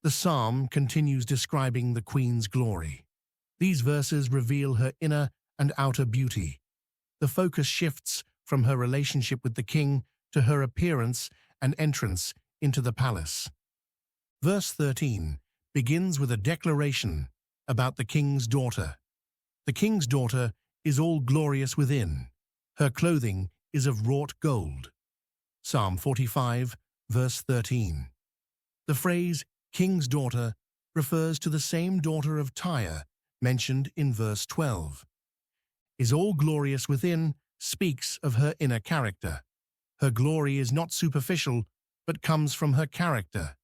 The psalm continues describing the queen's glory. These verses reveal her inner and outer beauty. The focus shifts from her relationship with the king to her appearance and entrance into the palace. Verse 13 begins with a declaration about the king's daughter. The king's daughter is all glorious within. Her clothing is of wrought gold. Psalm 45, verse 13. The phrase king's daughter refers to the same daughter of Tyre mentioned in verse 12. Is all glorious within speaks of her inner character. Her glory is not superficial, but comes from her character.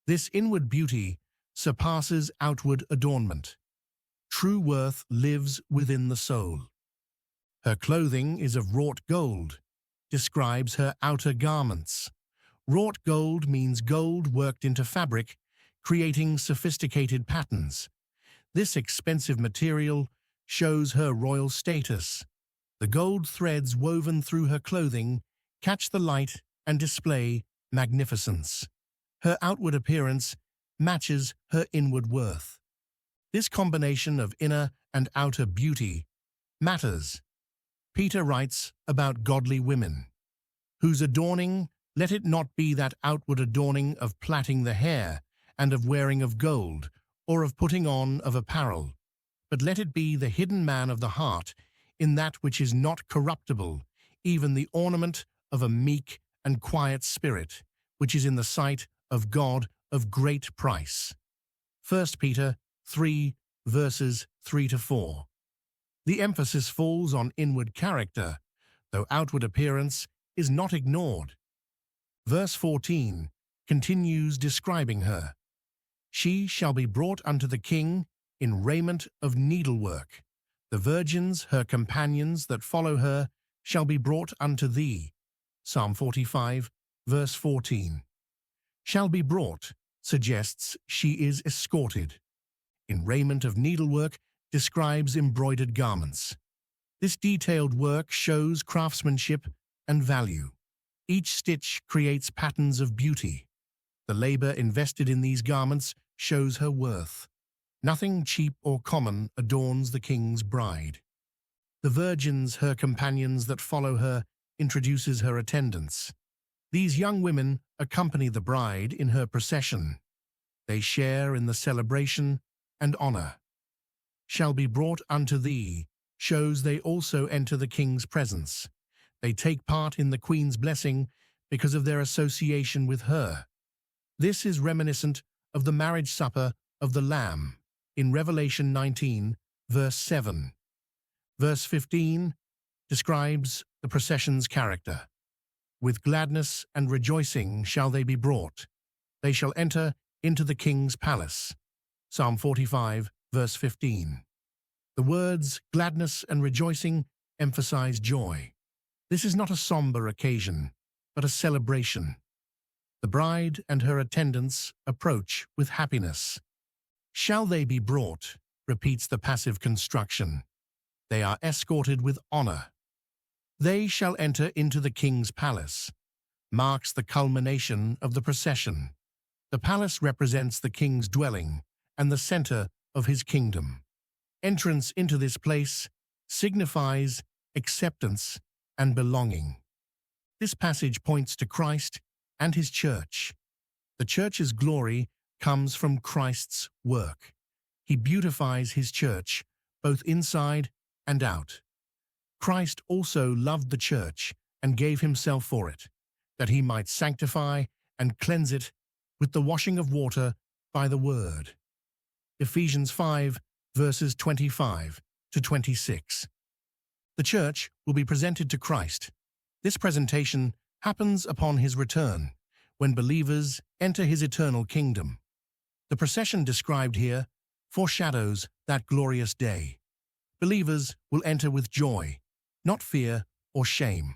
This inward beauty surpasses outward adornment. True worth lives within the soul. Her clothing is of wrought gold, describes her outer garments. Wrought gold means gold worked into fabric, creating sophisticated patterns. This expensive material shows her royal status. The gold threads woven through her clothing catch the light and display magnificence. Her outward appearance matches her inward worth. This combination of inner and outer beauty matters. Peter writes about godly women, whose adorning, let it not be that outward adorning of plaiting the hair and of wearing of gold, or of putting on of apparel, but let it be the hidden man of the heart, in that which is not corruptible, even the ornament of a meek and quiet spirit, which is in the sight of God of great price. 1 Peter 3, verses 3-4. The emphasis falls on inward character, though outward appearance is not ignored. Verse 14 continues describing her. She shall be brought unto the king in raiment of needlework. The virgins, her companions that follow her, shall be brought unto thee. Psalm 45, verse 14. Shall be brought suggests she is escorted. In raiment of needlework describes embroidered garments. This detailed work shows craftsmanship and value. Each stitch creates patterns of beauty. The labor invested in these garments shows her worth. Nothing cheap or common adorns the king's bride. The virgins, her companions that follow her, introduces her attendants. These young women accompany the bride in her procession. They share in the celebration and honor. Shall be brought unto thee shows they also enter the king's presence. They take part in the queen's blessing because of their association with her. This is reminiscent of the marriage supper of the Lamb in Revelation 19, verse 7. Verse 15 describes the procession's character. With gladness and rejoicing shall they be brought. They shall enter into the king's palace. Psalm 45, verse 15. The words gladness and rejoicing emphasize joy. This is not a somber occasion, but a celebration. The bride and her attendants approach with happiness. Shall they be brought, repeats the passive construction. They are escorted with honor. They shall enter into the king's palace, marks the culmination of the procession. The palace represents the king's dwelling and the center of his kingdom. Entrance into this place signifies acceptance and belonging. This passage points to Christ and his church. The church's glory comes from Christ's work. He beautifies his church, both inside and out. Christ also loved the church and gave himself for it, that he might sanctify and cleanse it with the washing of water by the word. Ephesians 5, verses 25-26. The church will be presented to Christ. This presentation happens upon his return, when believers enter his eternal kingdom. The procession described here foreshadows that glorious day. Believers will enter with joy, not fear or shame.